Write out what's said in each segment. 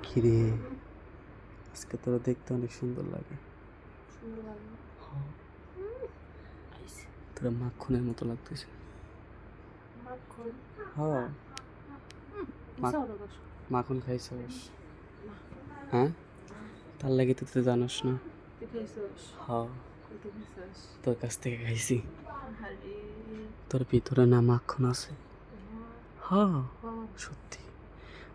কিরে, আজকে তোরা দেখতে অনেক সুন্দর লাগে। তোরা মাখনের মতো লাগতেছে। হ্যাঁ, মাখন খাইছস? হ্যাঁ, তার লাগে তো তুই জানোস না। হ্যাঁ, তোর কাছ থেকে খাইছি। তোর ভিতরে না মাখন আছে? হ্যাঁ, সত্যি।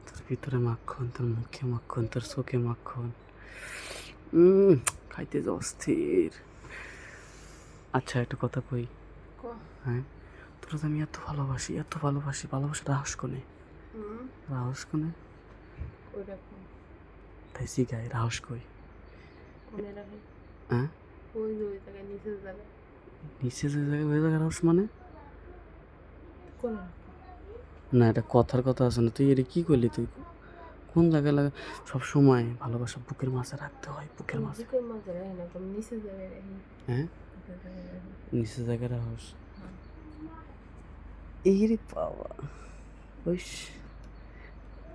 তোর ভিতরে মাখন, তোর মুখে মাখন, তোর চোখে মাখন। খাইতে যে অস্থির। আচ্ছা, একটা কথা কই। হ্যাঁ, তোরা তো আমি এত ভালোবাসি, এত ভালোবাসি, ভালোবাসা রাহস কোনে? রাহস কোনে? তাই শিখাই, রাহস কই? হ্যাঁ, নিচে যে জায়গায় ওই জায়গায় রাহস মানে? না, এটা কথার কথা আছে না। তুই এটা কি করলি? তুই কোন জায়গায় লাগা? সব সময় ভালোবাসা বুকের মাঝে রাখতে হয়, বুকের মাঝে। হ্যাঁ, নিচে জায়গায় রাহস। এই রে বাবা, ওই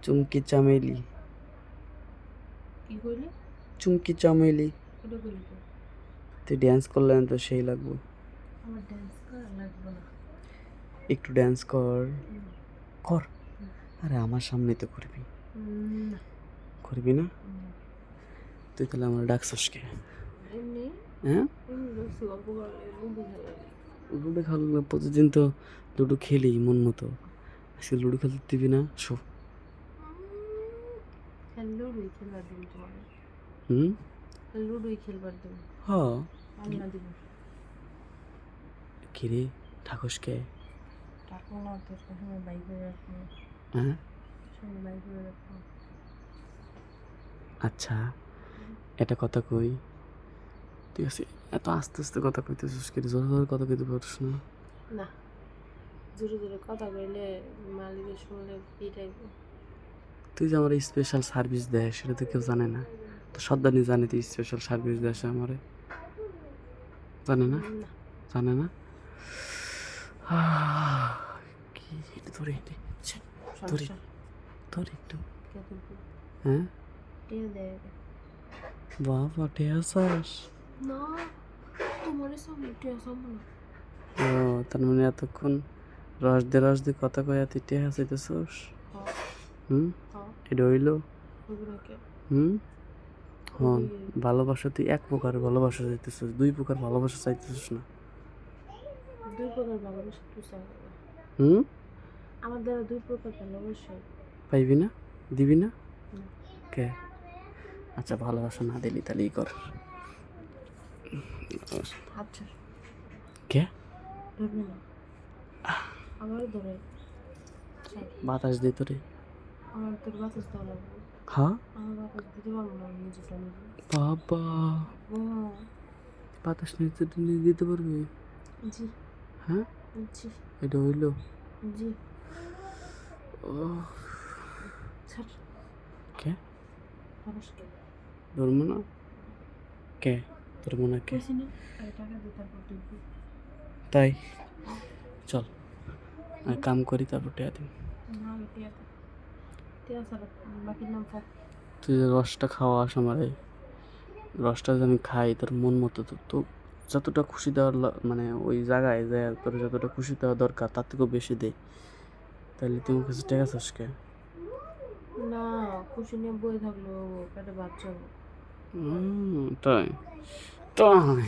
চুমকি চামেলি। চুমকি চামেলি। তুই ড্যান্স করলে তো সেই লাগবে। একটু ড্যান্স কর। কর। আরে আমার সামনে তো করবি। করবি না? তুই তাহলে আমার ডাকছস কে? হ্যাঁ, লুডো খেলা প্রতিদিন তো লুডো খেলি মন মতো। আজকে লুডো খেলতে দিবি না? শো। হ্যাঁ, কিরে ঠাকুস কে? হ্যাঁ, আচ্ছা, এটা কথা কই। ঠিক আছে, এত আস্তে আস্তে কথা কইতেছিস, কি জোরে জোরে কথা কইতে পারিস না? তুই যে আমার স্পেশাল সার্ভিস দেয় সেটা তো কেউ জানে না। তো সর্দানি জানে তুই স্পেশাল সার্ভিস দেয় আমারে? জানে না? জানে না? কি ধরে ধরে ধরে একটু। হ্যাঁ, বাবা টেয়াসাস। ও, তার মানে এতক্ষণ রস দে কথা কয়া তুই টেহা চাইতেছস? এটা হইলো? হন, ভালোবাসা তুই এক প্রকার ভালোবাসা চাইতেছস, দুই প্রকার ভালোবাসা চাইতেছস না। আমার দ্বারা দুই প্রকার ভালোবাসা পাইবি না? দিবি না? কে? আচ্ছা, ভালোবাসা না দিলি তাহলে ই কর। কে? বাতাস দে তোরে। হ্যাঁ, বাবা বাতাস নিতে দিতে পারবি? হ্যাঁ, এটা হইলো? ও, কে? ধর্ম না? কে? ধর্ম না কে? তাই চল কাম করি, তারপর টেয়া দিন। তুই যে রসটা খাওয়াস আমার, এই রসটা যে আমি খাই তোর মন মতো, তো যতটা খুশি দেওয়ার মানে ওই জায়গায় যে তোর যতটা খুশি দেওয়া দরকার তার থেকেও বেশি দেয়। তাহলে তুমি কাছে টেকা চাস কে? না, খুশি নিয়ে বই থাকলো পেটে বাচ্চা। তাই তাই